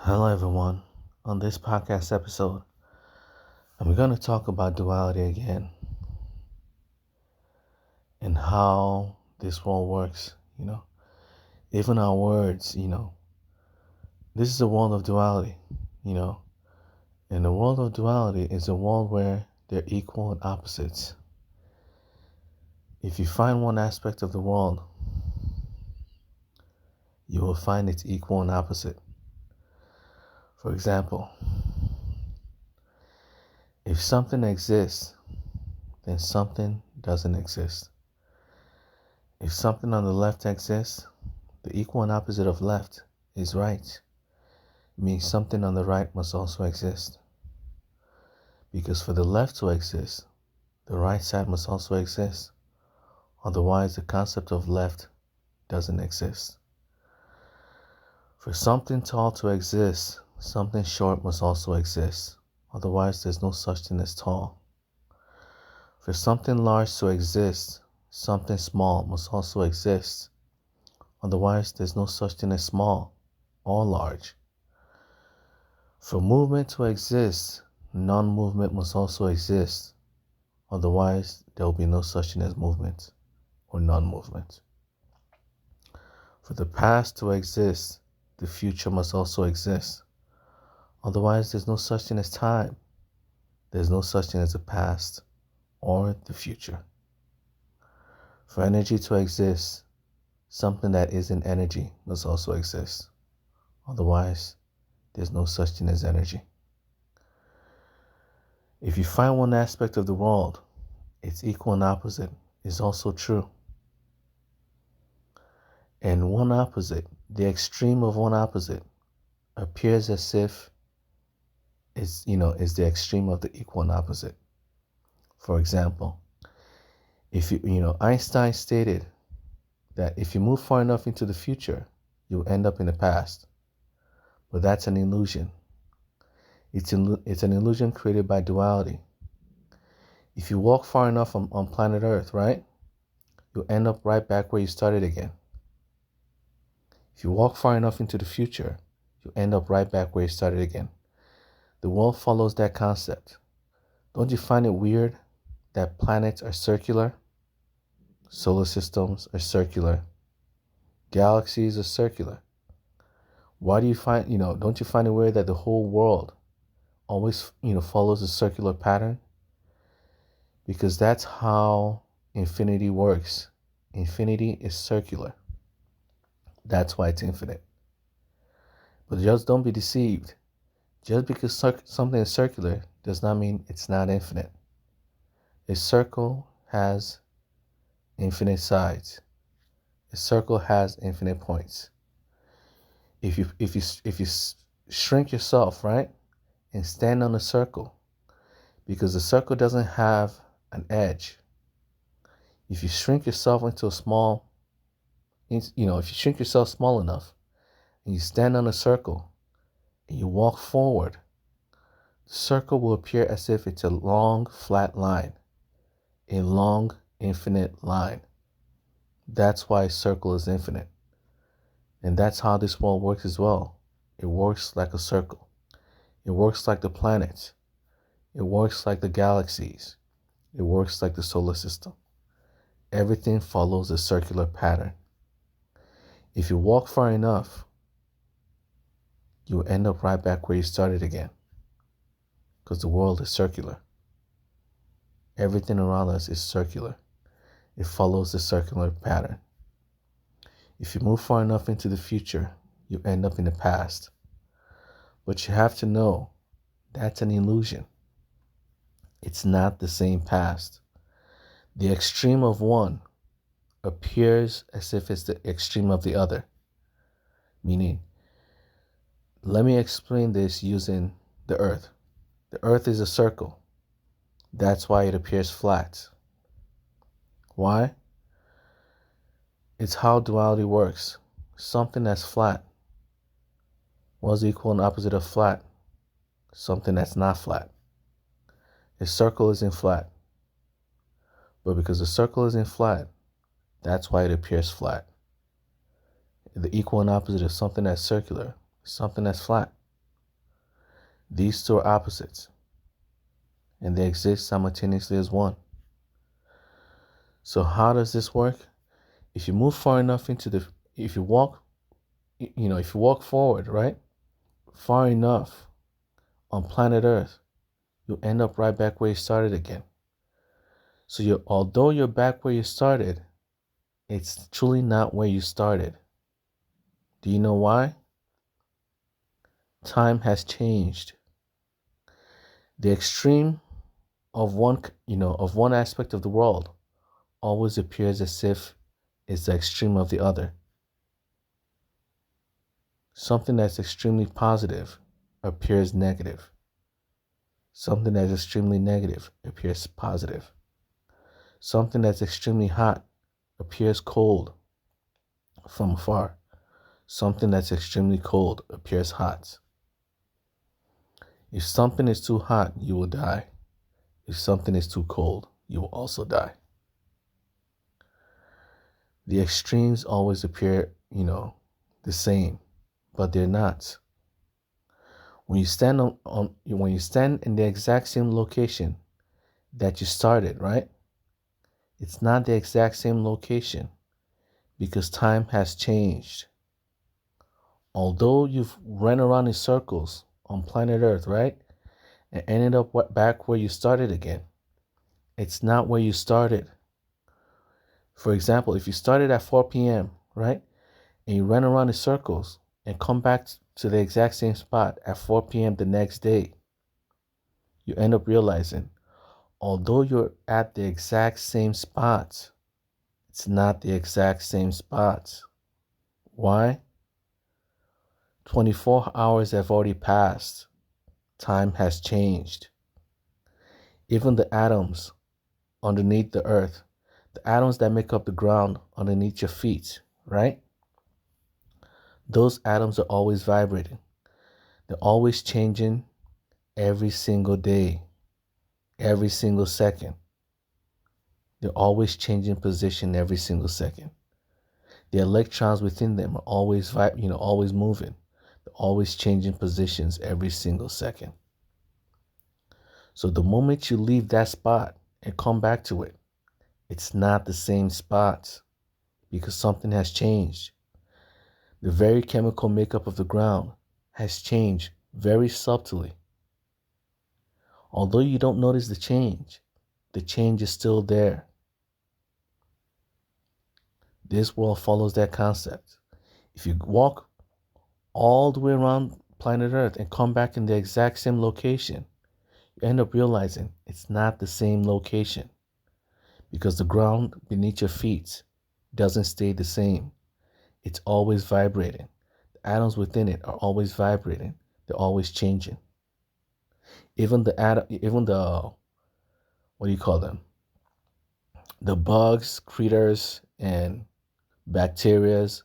Hello, everyone. On this podcast episode, I'm going to talk about duality again and how this world works. Even our words, this is a world of duality, you know, and the world of duality is a world where they're equal and opposites. If you find one aspect of the world, you will find its equal and opposite. For example, if something exists, then something doesn't exist. If something on the left exists, the equal and opposite of left is right. It means something on the right must also exist. Because for the left to exist, the right side must also exist. Otherwise, the concept of left doesn't exist. For something tall to exist, something short must also exist. Otherwise, there's no such thing as tall. For something large to exist, something small must also exist. Otherwise, there's no such thing as small or large. For movement to exist, non-movement must also exist. Otherwise, there will be no such thing as movement or non-movement. For the past to exist, the future must also exist. Otherwise, there's no such thing as time. There's no such thing as the past or the future. For energy to exist, something that isn't energy must also exist. Otherwise, there's no such thing as energy. If you find one aspect of the world, its equal and opposite is also true. And one opposite, the extreme of one opposite, appears as if is the extreme of the equal and opposite. For example, if Einstein stated that if you move far enough into the future, you'll end up in the past. But that's an illusion. It's an illusion created by duality. If you walk far enough on planet Earth, right, you'll end up right back where you started again. If you walk far enough into the future, you end up right back where you started again. The world follows that concept. Don't you find it weird that planets are circular? Solar systems are circular. Galaxies are circular. Why do you don't you find it weird that the whole world always, follows a circular pattern? Because that's how infinity works. Infinity is circular. That's why it's infinite. But just don't be deceived. Just because something is circular does not mean it's not infinite. A circle has infinite sides. A circle has infinite points. If you shrink yourself, right, and stand on a circle, because the circle doesn't have an edge. If you shrink yourself into if you shrink yourself small enough, and you stand on a circle, and you walk forward, the circle will appear as if it's a long, flat line, a long, infinite line. That's why a circle is infinite. And that's how this world works as well. It works like a circle. It works like the planets. It works like the galaxies. It works like the solar system. Everything follows a circular pattern. If you walk far enough, you'll end up right back where you started again. Because the world is circular. Everything around us is circular. It follows the circular pattern. If you move far enough into the future, you end up in the past. But you have to know that's an illusion. It's not the same past. The extreme of one appears as if it's the extreme of the other. Meaning, let me explain this using the earth. The earth is a circle. That's why it appears flat. Why? It's how duality works. Something that's flat. What's the equal and opposite of flat? Something that's not flat. A circle isn't flat. But because the circle isn't flat, that's why it appears flat. The equal and opposite of something that's circular is something that's flat. These two are opposites, and they exist simultaneously as one. So how does this work? If you move far enough if you walk, if you walk forward, right, far enough on planet Earth, you'll end up right back where you started again. So although you're back where you started, it's truly not where you started. Do you know why? Time has changed. The extreme of one aspect of the world always appears as if it's the extreme of the other. Something that's extremely positive appears negative. Something that's extremely negative appears positive. Something that's extremely hot appears cold from afar. Something that's extremely cold appears hot. If something is too hot, you will die. If something is too cold, you will also die. The extremes always appear, the same, but they're not. When you stand when you stand in the exact same location that you started, right? It's not the exact same location because time has changed. Although you've run around in circles on planet Earth, right? And ended up back where you started again. It's not where you started. For example, if you started at 4 p.m., right? And you run around in circles and come back to the exact same spot at 4 p.m. the next day, you end up realizing, although you're at the exact same spot, it's not the exact same spot. Why? 24 hours have already passed. Time has changed. Even the atoms underneath the earth, the atoms that make up the ground underneath your feet, right? Those atoms are always vibrating. They're always changing every single day, every single second. They're always changing position every single second. The electrons within them are always always moving. They're always changing positions every single second. So the moment you leave that spot and come back to it, it's not the same spot because something has changed. The very chemical makeup of the ground has changed very subtly. Although you don't notice the change is still there. This world follows that concept. If you walk all the way around planet Earth and come back in the exact same location, you end up realizing it's not the same location because the ground beneath your feet doesn't stay the same. It's always vibrating. The atoms within it are always vibrating. They're always changing. Even the what do you call them? The bugs, critters, and bacterias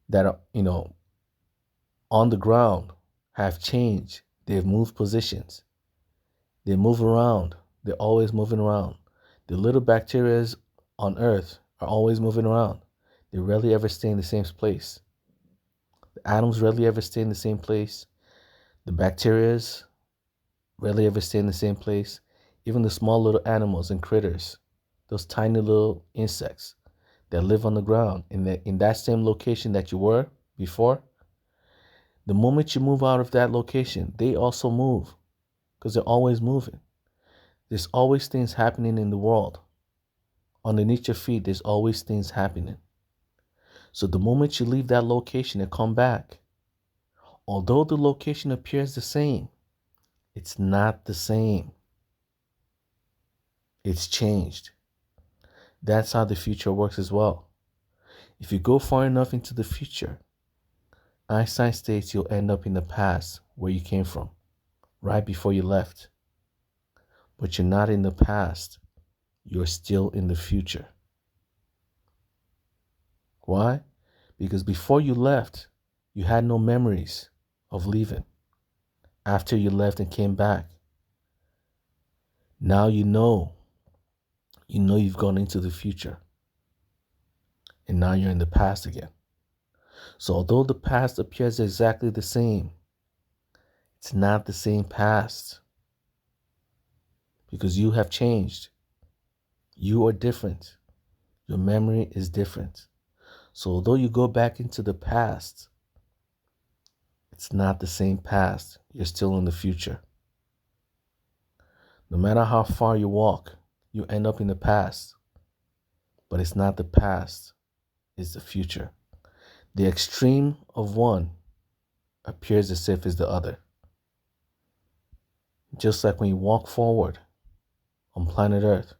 that are, on the ground have changed. They've moved positions. They move around. They're always moving around. The little bacteria on Earth are always moving around. They rarely ever stay in the same place. The atoms rarely ever stay in the same place. The bacteria rarely ever stay in the same place. Even the small little animals and critters, those tiny little insects that live on the ground in that same location that you were before, the moment you move out of that location, they also move because they're always moving. There's always things happening in the world. Underneath your feet, there's always things happening. So the moment you leave that location and come back, although the location appears the same, it's not the same. It's changed. That's how the future works as well. If you go far enough into the future, Einstein states you'll end up in the past where you came from, right before you left. But you're not in the past. You're still in the future. Why? Because before you left, you had no memories of leaving. After you left and came back, now you know you've gone into the future. And now you're in the past again. So although the past appears exactly the same, It's not the same past because you have changed. You are different. Your memory is different. So although you go back into the past, it's not the same past. You're still in the future. No matter how far you walk, you end up in the past. But it's not the past, it's the future. The extreme of one appears as if it's the other. Just like when you walk forward on planet Earth.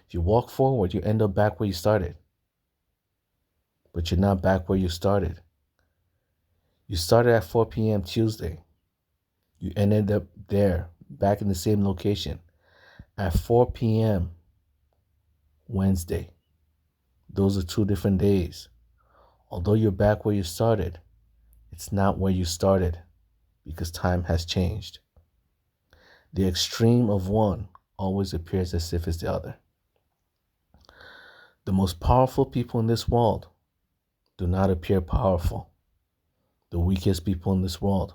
If you walk forward, you end up back where you started. But you're not back where you started. You started at 4 p.m. Tuesday. You ended up there, back in the same location, at 4 p.m. Wednesday. Those are 2 different days. Although you're back where you started, it's not where you started because time has changed. The extreme of one always appears as if it's the other. The most powerful people in this world do not appear powerful. The weakest people in this world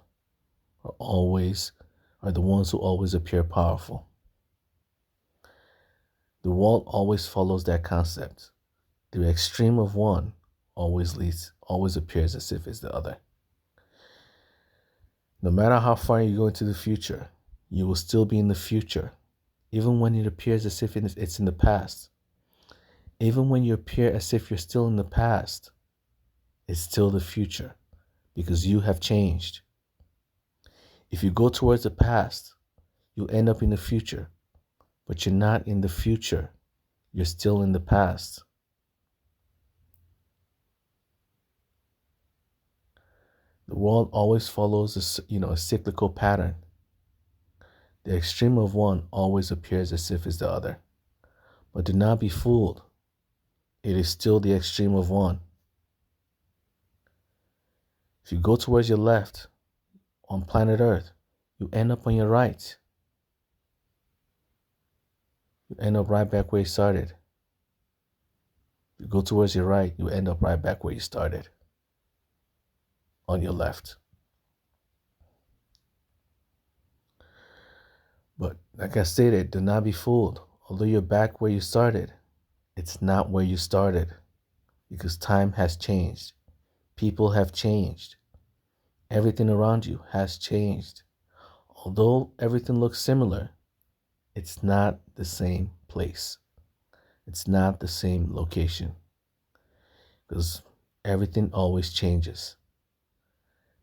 are the ones who always appear powerful. The world always follows that concept. The extreme of one always appears as if it's the other. No matter how far you go into the future, you will still be in the future, even when it appears as if it's in the past. Even when you appear as if you're still in the past, it's still the future because you have changed. If you go towards the past, you'll end up in the future, but you're not in the future. You're still in the past. The world always follows a cyclical pattern. The extreme of one always appears as if it's the other. But do not be fooled. It is still the extreme of one. If you go towards your left on planet Earth, you end up on your right. You end up right back where you started. If you go towards your right, you end up right back where you started. On your left. But like I stated, do not be fooled. Although you're back where you started, it's not where you started because time has changed. People have changed. Everything around you has changed. Although everything looks similar, it's not the same place. It's not the same location because everything always changes.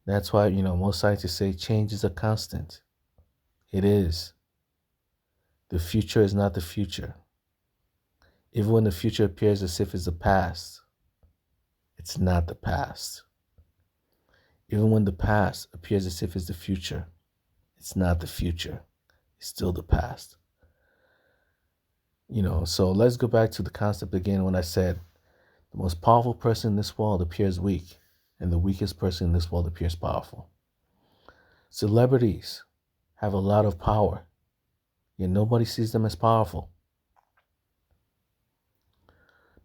That's why, most scientists say change is a constant. It is. The future is not the future. Even when the future appears as if it's the past, it's not the past. Even when the past appears as if it's the future, it's not the future. It's still the past. So let's go back to the concept again when I said the most powerful person in this world appears weak and the weakest person in this world appears powerful. Celebrities have a lot of power, yet nobody sees them as powerful.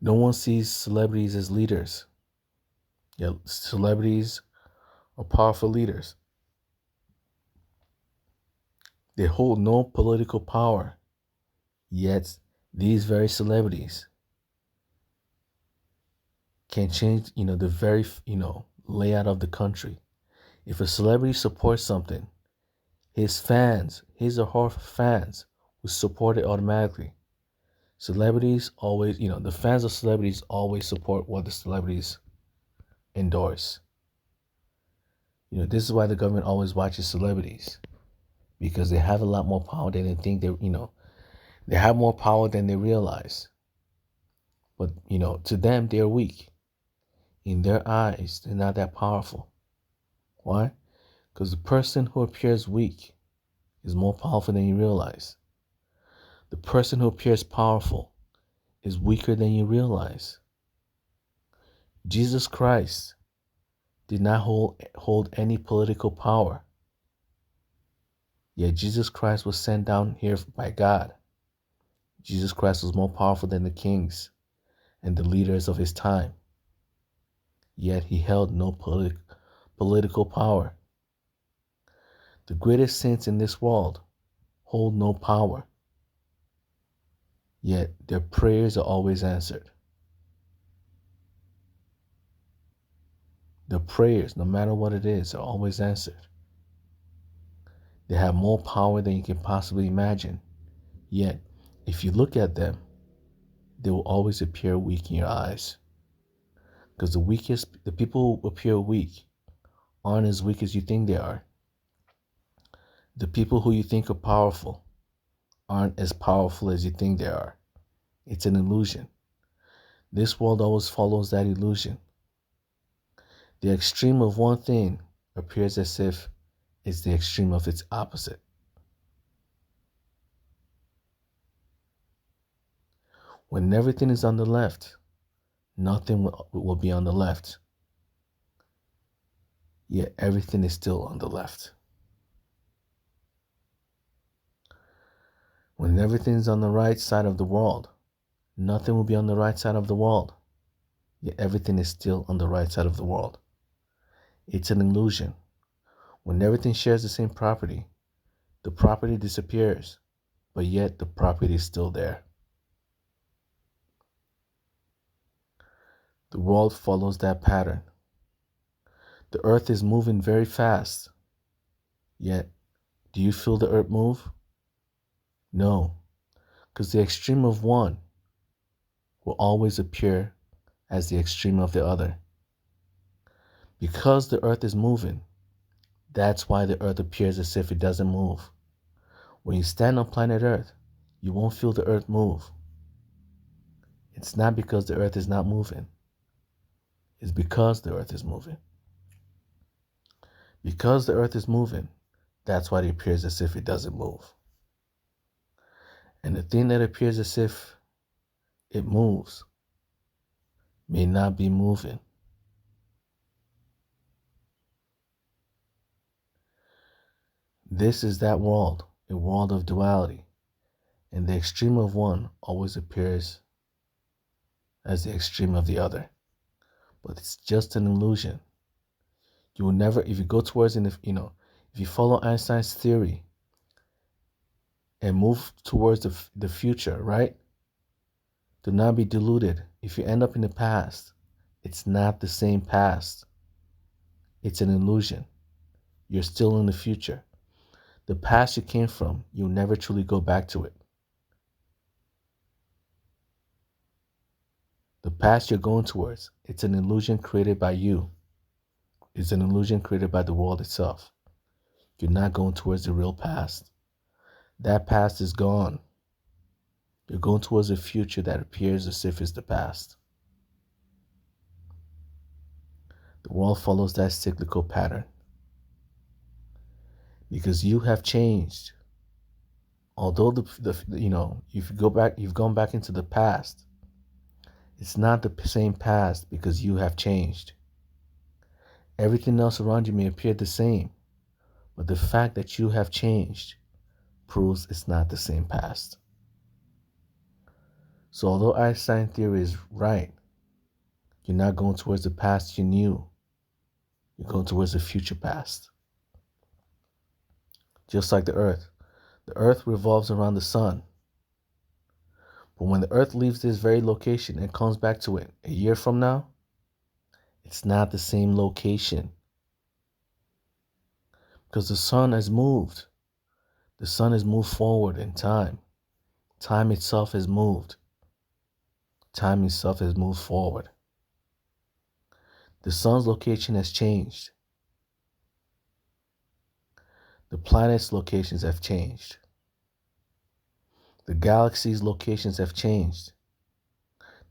No one sees celebrities as leaders, yet celebrities are powerful leaders. They hold no political power, yet these very celebrities can change, the very, layout of the country. If a celebrity supports something, his or her fans will support it automatically. Celebrities always, the fans of celebrities always support what the celebrities endorse. This is why the government always watches celebrities because they have a lot more power than they think they have more power than they realize. But, to them, they're weak. In their eyes, they're not that powerful. Why? Because the person who appears weak is more powerful than you realize. The person who appears powerful is weaker than you realize. Jesus Christ did not hold any political power. Yet Jesus Christ was sent down here by God. Jesus Christ was more powerful than the kings and the leaders of his time. Yet he held no political power. The greatest saints in this world hold no power, yet their prayers are always answered. Their prayers, no matter what it is, are always answered. They have more power than you can possibly imagine, yet if you look at them, they will always appear weak in your eyes. Because the people who appear weak aren't as weak as you think they are. The people who you think are powerful aren't as powerful as you think they are. It's an illusion. This world always follows that illusion. The extreme of one thing appears as if it's the extreme of its opposite. When everything is on the left, nothing will be on the left. Yet everything is still on the left. When everything's on the right side of the world, nothing will be on the right side of the world. Yet everything is still on the right side of the world. It's an illusion. When everything shares the same property, the property disappears, but yet the property is still there. The world follows that pattern. The earth is moving very fast. Yet, do you feel the earth move? No, because the extreme of one will always appear as the extreme of the other. Because the earth is moving, that's why the earth appears as if it doesn't move. When you stand on planet Earth, you won't feel the earth move. It's not because the earth is not moving. It's because the earth is moving. Because the earth is moving, that's why it appears as if it doesn't move. And the thing that appears as if it moves may not be moving. This is that world, a world of duality, and the extreme of one always appears as the extreme of the other. But it's just an illusion. You will never, if you go towards, if you follow Einstein's theory and move towards the future, right? Do not be deluded. If you end up in the past, it's not the same past. It's an illusion. You're still in the future. The past you came from, you'll never truly go back to it. The past you're going towards, it's an illusion created by you. It's an illusion created by the world itself. You're not going towards the real past. That past is gone. You're going towards a future that appears as if it's the past. The world follows that cyclical pattern. Because you have changed. Although you've gone back into the past, it's not the same past because you have changed. Everything else around you may appear the same, but the fact that you have changed proves it's not the same past. So although Einstein's theory is right, you're not going towards the past you knew. You're going towards the future past. Just like the earth. The earth revolves around the sun. But when the earth leaves this very location and comes back to it a year from now, it's not the same location. Because the sun has moved. The sun has moved forward in time. Time itself has moved. Time itself has moved forward. The sun's location has changed. The planet's locations have changed. The galaxy's locations have changed.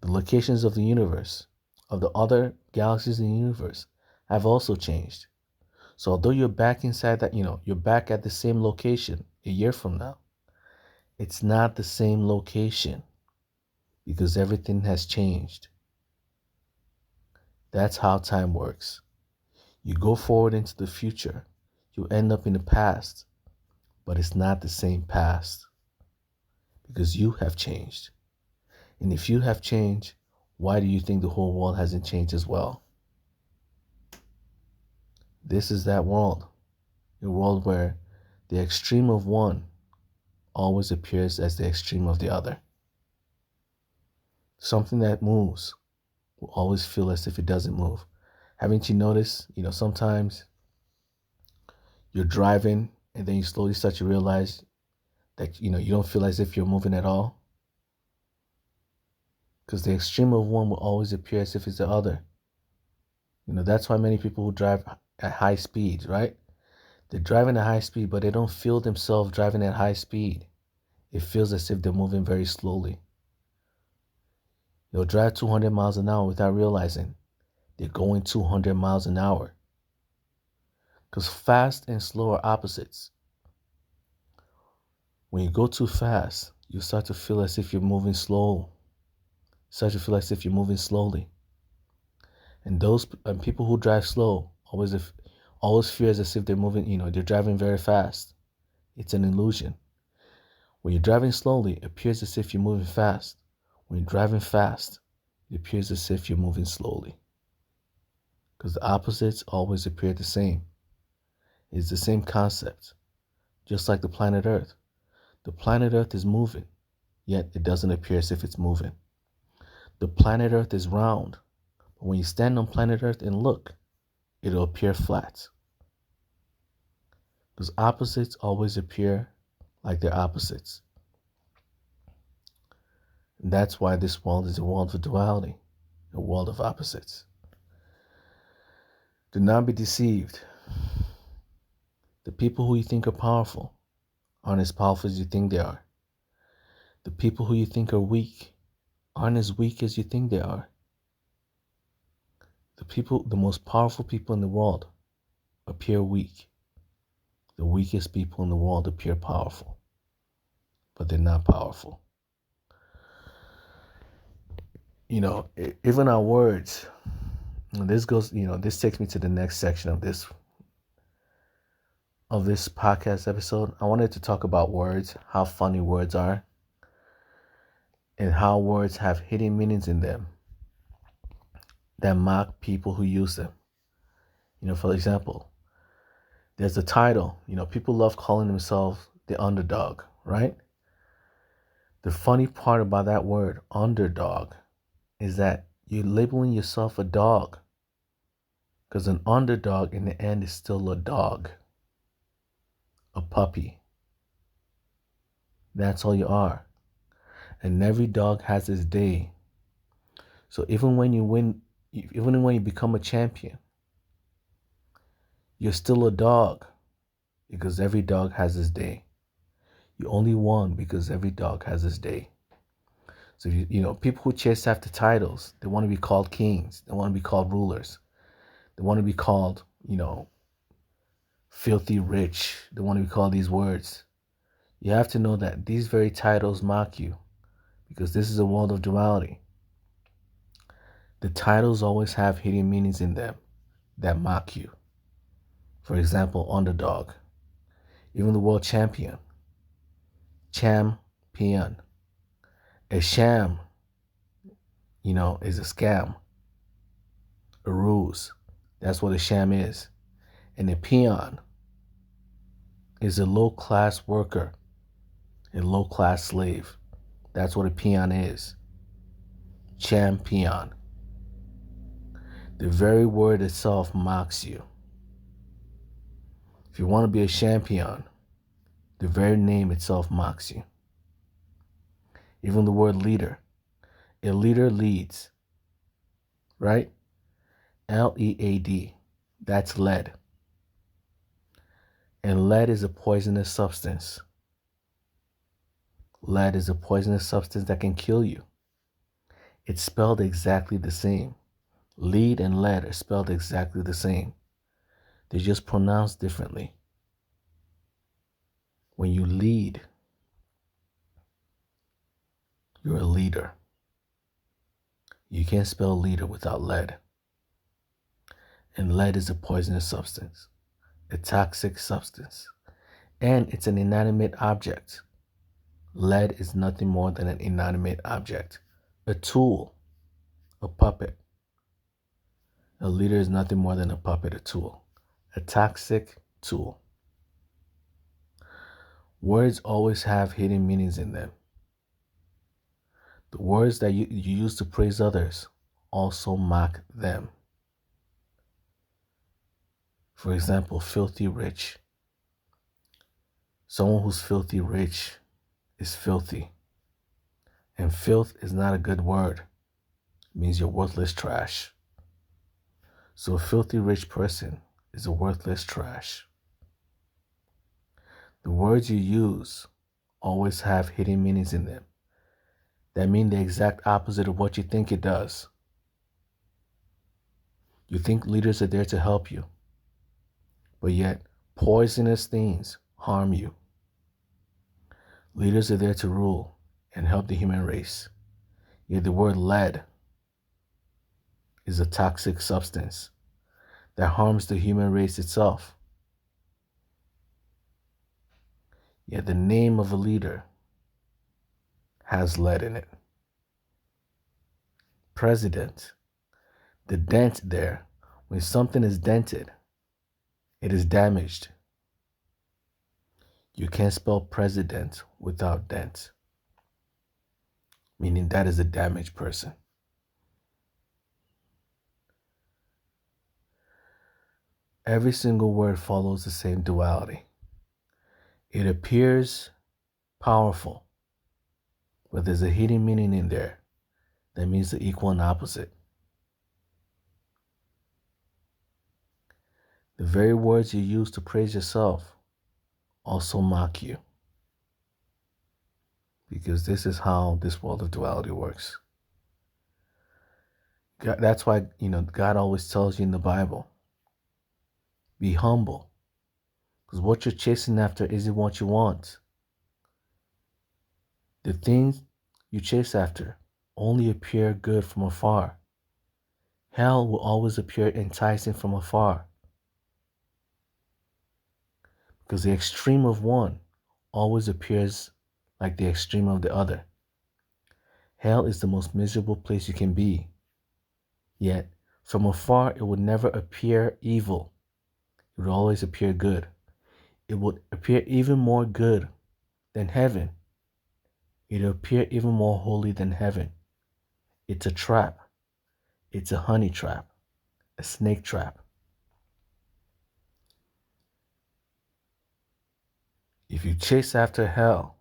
The locations of the universe, of the other galaxies in the universe, have also changed. So although you're back inside that, you're back at the same location a year from now, it's not the same location because everything has changed. That's how time works. You go forward into the future, you end up in the past, but it's not the same past because you have changed. And if you have changed, why do you think the whole world hasn't changed as well? This is that world, a world where the extreme of one always appears as the extreme of the other. Something that moves will always feel as if it doesn't move. Haven't you noticed, sometimes you're driving and then you slowly start to realize that, you don't feel as if you're moving at all? Because the extreme of one will always appear as if it's the other. That's why many people who drive at high speeds, right? They're driving at high speed, but they don't feel themselves driving at high speed. It feels as if they're moving very slowly. They'll drive 200 miles an hour without realizing they're going 200 miles an hour. Because fast and slow are opposites. When you go too fast, you start to feel as if you're moving slow. Start to feel as if you're moving slowly. And people who drive slow always feels as if they're moving, they're driving very fast. It's an illusion. When you're driving slowly, it appears as if you're moving fast. When you're driving fast, it appears as if you're moving slowly. Because the opposites always appear the same. It's the same concept. Just like the planet Earth. The planet Earth is moving, yet it doesn't appear as if it's moving. The planet Earth is round, but when you stand on planet Earth and look, it'll appear flat. Because opposites always appear like they're opposites. And that's why this world is a world of duality, a world of opposites. Do not be deceived. The people who you think are powerful aren't as powerful as you think they are. The people who you think are weak aren't as weak as you think they are. The most powerful people in the world appear weak. The weakest people in the world appear powerful, but they're not powerful. Even our words, and this takes me to the next section of this podcast episode. I wanted to talk about words, how funny words are, and how words have hidden meanings in them that mock people who use them. For example, there's a title. People love calling themselves the underdog, right? The funny part about that word, underdog, is that you're labeling yourself a dog. Because an underdog in the end is still a dog, a puppy. That's all you are. And every dog has its day. So even when you win, even when you become a champion, you're still a dog because every dog has its day. You only won because every dog has its day. So, people who chase after titles, they want to be called kings. They want to be called rulers. They want to be called, filthy rich. They want to be called these words. You have to know that these very titles mock you because this is a world of duality. The titles always have hidden meanings in them that mock you. For example, underdog. Even the world champion. Champion. A sham, is a scam. A ruse. That's what a sham is. And a peon is a low-class worker. A low-class slave. That's what a peon is. Champion. The very word itself mocks you. If you want to be a champion, the very name itself mocks you. Even the word leader. A leader leads, right? Lead. That's lead. And lead is a poisonous substance. Lead is a poisonous substance that can kill you. It's spelled exactly the same. Lead and lead are spelled exactly the same. They're just pronounced differently. When you lead, you're a leader. You can't spell leader without lead. And lead is a poisonous substance, a toxic substance, and it's an inanimate object. Lead is nothing more than an inanimate object, a tool, a puppet. A leader is nothing more than a puppet, a tool, a toxic tool. Words always have hidden meanings in them. The words that you use to praise others also mock them. For example, filthy rich. Someone who's filthy rich is filthy. And filth is not a good word. It means you're worthless trash. So a filthy rich person is a worthless trash. The words you use always have hidden meanings in them that mean the exact opposite of what you think it does. You think leaders are there to help you, but yet poisonous things harm you. Leaders are there to rule and help the human race. Yet the word lead is a toxic substance that harms the human race itself. Yet the name of a leader has lead in it. President, the dent there, when something is dented, it is damaged. You can't spell president without dent, meaning that is a damaged person. Every single word follows the same duality. It appears powerful, but there's a hidden meaning in there that means the equal and opposite. The very words you use to praise yourself also mock you. Because this is how this world of duality works. That's why, God always tells you in the Bible, be humble. Because what you're chasing after isn't what you want. The things you chase after only appear good from afar. Hell will always appear enticing from afar. Because the extreme of one always appears like the extreme of the other. Hell is the most miserable place you can be. Yet, from afar, it would never appear evil. It would always appear good. It would appear even more good than heaven. It would appear even more holy than heaven. It's a trap. It's a honey trap, a snake trap. If you chase after hell,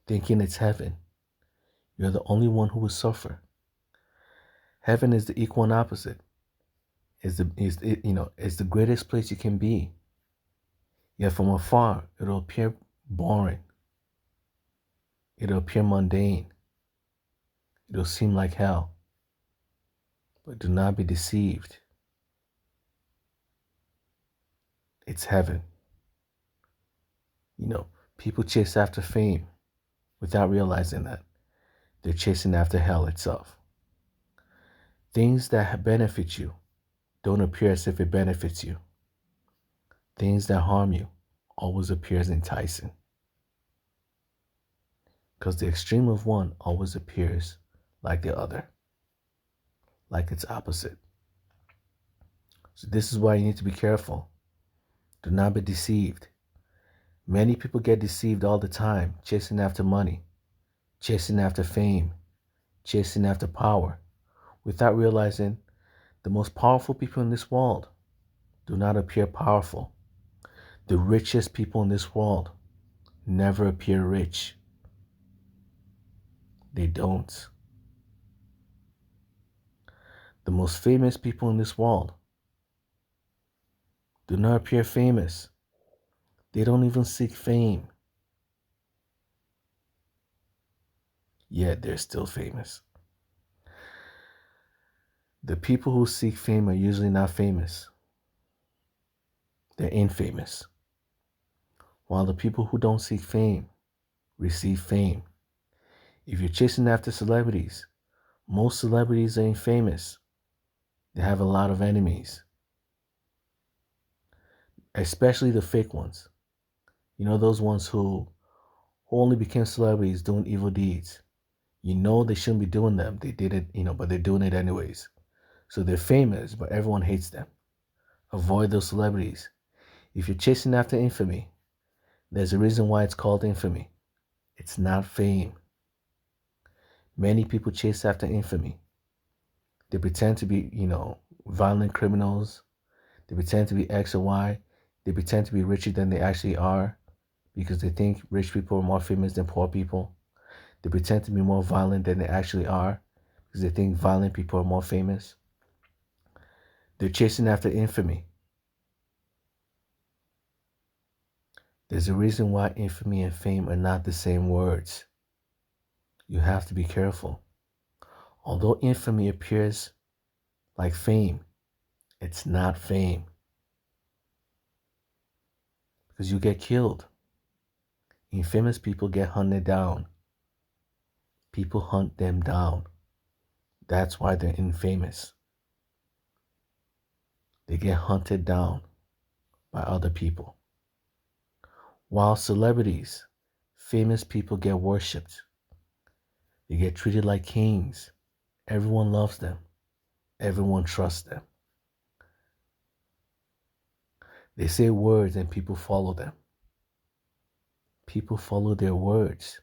thinking it's heaven, you're the only one who will suffer. Heaven is the equal and opposite. It's the greatest place you can be. Yet from afar, it'll appear boring. It'll appear mundane. It'll seem like hell. But do not be deceived. It's heaven. People chase after fame without realizing that they're chasing after hell itself. Things that benefit you don't appear as if it benefits you. Things that harm you always appears enticing. Because the extreme of one always appears like the other, like its opposite. So this is why you need to be careful. Do not be deceived. Many people get deceived all the time, chasing after money, chasing after fame, chasing after power, without realizing the most powerful people in this world do not appear powerful. The richest people in this world never appear rich. They don't. The most famous people in this world do not appear famous. They don't even seek fame. Yet they're still famous. The people who seek fame are usually not famous. They're infamous. While the people who don't seek fame receive fame. If you're chasing after celebrities, most celebrities are infamous. They have a lot of enemies. Especially the fake ones. Those ones who only became celebrities doing evil deeds. They shouldn't be doing them. They did it, but they're doing it anyways. So they're famous, but everyone hates them. Avoid those celebrities. If you're chasing after infamy, There's a reason why it's called infamy. It's not fame. Many people chase after infamy. They pretend to be, violent criminals. They pretend to be X or Y. They pretend to be richer than they actually are because they think rich people are more famous than poor people. They pretend to be more violent than they actually are because they think violent people are more famous. They're chasing after infamy. There's a reason why infamy and fame are not the same words. You have to be careful. Although infamy appears like fame, it's not fame. Because you get killed. Infamous people get hunted down. People hunt them down. That's why they're infamous. They get hunted down by other people. While celebrities, famous people get worshipped. They get treated like kings. Everyone loves them. Everyone trusts them. They say words and people follow them. People follow their words.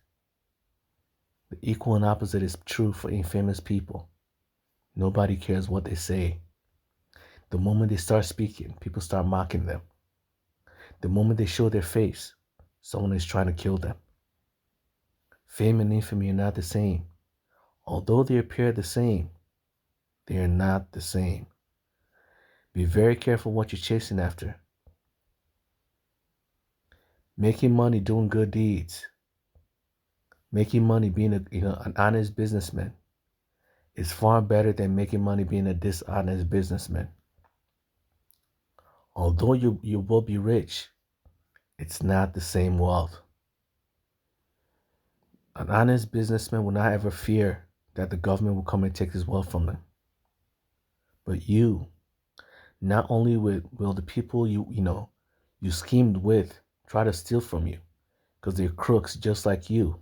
The equal and opposite is true for infamous people. Nobody cares what they say. The moment they start speaking, people start mocking them. The moment they show their face, someone is trying to kill them. Fame and infamy are not the same. Although they appear the same, they are not the same. Be very careful what you're chasing after. Making money doing good deeds, making money being an honest businessman is far better than making money being a dishonest businessman. Although you will be rich, it's not the same wealth. An honest businessman will not ever fear that the government will come and take his wealth from them. But you, not only will the people you schemed with try to steal from you, because they're crooks just like you,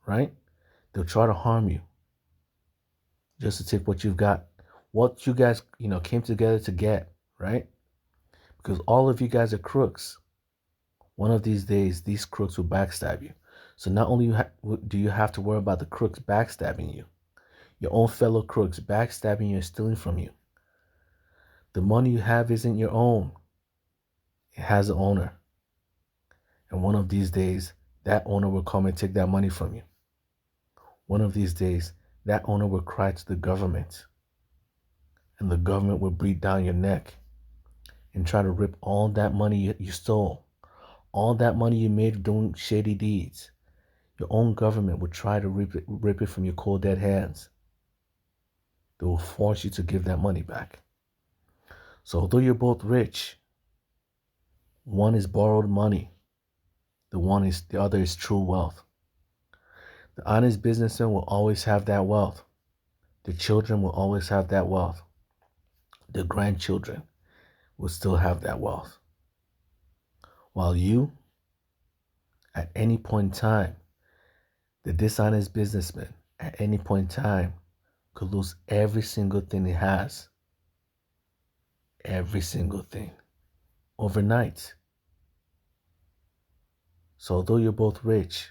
right? They'll try to harm you just to take what you've got, what you guys, came together to get, right? Because all of you guys are crooks. One of these days, these crooks will backstab you. So not only do you have to worry about the crooks backstabbing you, your own fellow crooks backstabbing you and stealing from you. The money you have isn't your own. It has an owner. And one of these days, that owner will come and take that money from you. One of these days, that owner will cry to the government. And the government will breathe down your neck and try to rip all that money you stole, all that money you made doing shady deeds. Your own government will try to rip it from your cold dead hands. They will force you to give that money back. So although you're both rich, one is borrowed money, the other is true wealth. The honest businessman will always have that wealth. The children will always have that wealth. The grandchildren will still have that wealth. While you, at any point in time, the dishonest businessman, at any point in time, could lose every single thing he has. Every single thing. Overnight. So although you're both rich,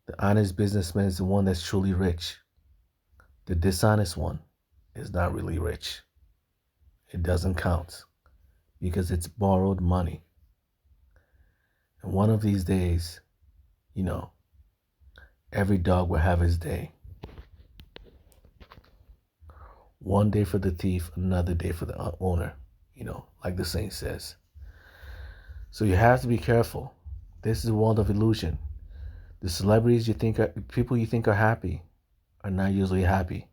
the honest businessman is the one that's truly rich. The dishonest one is not really rich. It doesn't count because it's borrowed money. And one of these days, every dog will have his day. One day for the thief, another day for the owner, like the saying says. So you have to be careful. This is a world of illusion. The celebrities people you think are happy are not usually happy.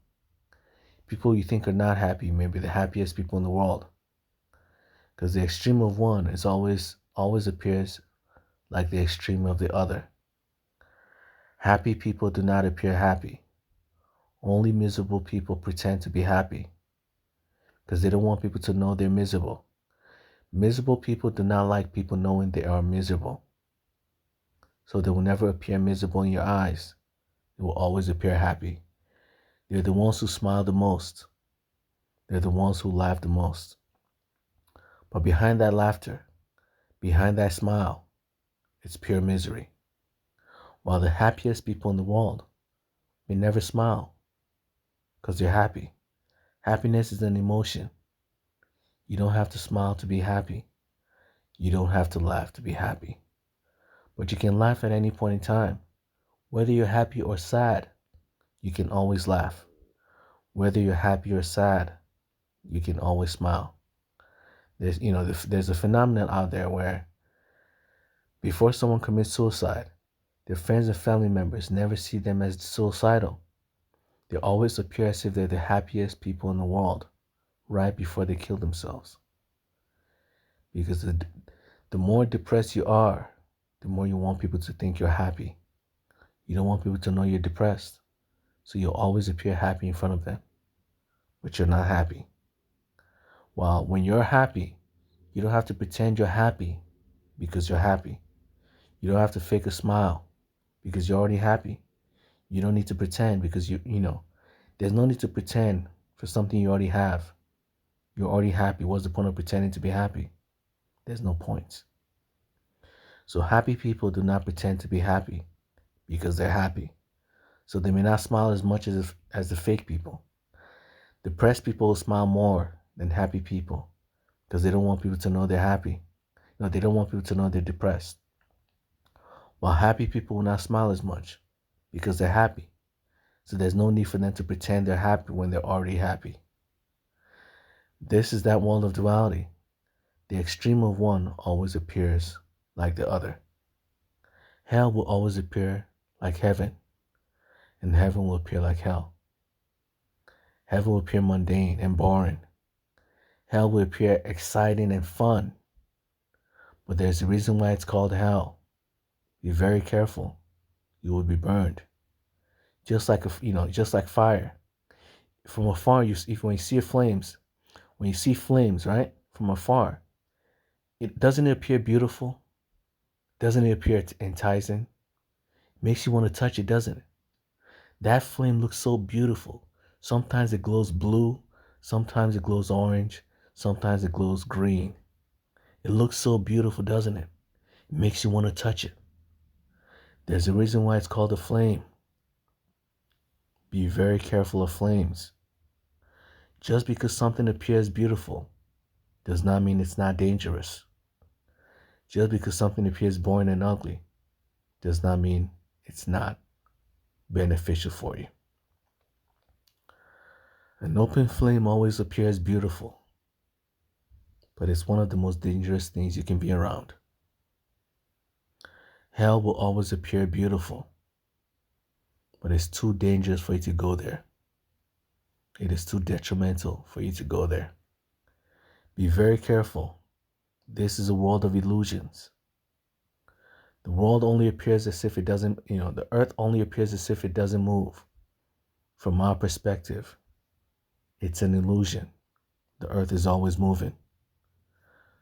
People you think are not happy may be the happiest people in the world. Because the extreme of one is always appears like the extreme of the other. Happy people do not appear happy. Only miserable people pretend to be happy because they don't want people to know they're miserable. Miserable people do not like people knowing they are miserable. So they will never appear miserable in your eyes. They will always appear happy. They're the ones who smile the most. They're the ones who laugh the most. But behind that laughter, Behind that smile, it's pure misery. While the happiest people in the world may never smile because they're happy. Happiness is an emotion. You don't have to smile to be happy. You don't have to laugh to be happy. But you can laugh at any point in time. Whether you're happy or sad, you can always laugh. Whether you're happy or sad, you can always smile. There's a phenomenon out there where before someone commits suicide, their friends and family members never see them as suicidal. They always appear as if they're the happiest people in the world right before they kill themselves. Because the more depressed you are, the more you want people to think you're happy. You don't want people to know you're depressed, so you'll always appear happy in front of them, but you're not happy. While when you're happy, you don't have to pretend you're happy because you're happy. You don't have to fake a smile because you're already happy. You don't need to pretend because there's no need to pretend for something you already have. You're already happy. What's the point of pretending to be happy? There's no point. So happy people do not pretend to be happy because they're happy. So they may not smile as much as the fake people. Depressed people will smile more than happy people because they don't want people to know they're happy. They don't want people to know they're depressed. While happy people will not smile as much because they're happy. So there's no need for them to pretend they're happy when they're already happy. This is that world of duality. The extreme of one always appears like the other. Hell will always appear like heaven, and heaven will appear like hell. Heaven will appear mundane and boring. Hell will appear exciting and fun. But there's a reason why it's called hell. Be very careful. You will be burned. Just like fire. From afar, when you see flames, right, from afar, it doesn't appear beautiful. Doesn't it appear enticing? It makes you want to touch it, doesn't it? That flame looks so beautiful. Sometimes it glows blue. Sometimes it glows orange. Sometimes it glows green. It looks so beautiful, doesn't it? It makes you want to touch it. There's a reason why it's called a flame. Be very careful of flames. Just because something appears beautiful does not mean it's not dangerous. Just because something appears boring and ugly does not mean it's not beneficial for you. An open flame always appears beautiful, but it's one of the most dangerous things you can be around. Hell will always appear beautiful, but it's too dangerous for you to go there. It is too detrimental for you to go there. Be very careful. This is a world of illusions. The world only appears as if it doesn't, the earth only appears as if it doesn't move. From our perspective, it's an illusion. The earth is always moving.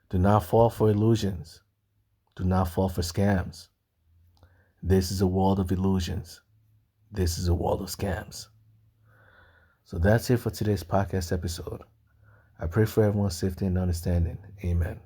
Do not fall for illusions. Do not fall for scams. This is a world of illusions. This is a world of scams. So that's it for today's podcast episode. I pray for everyone's safety and understanding. Amen.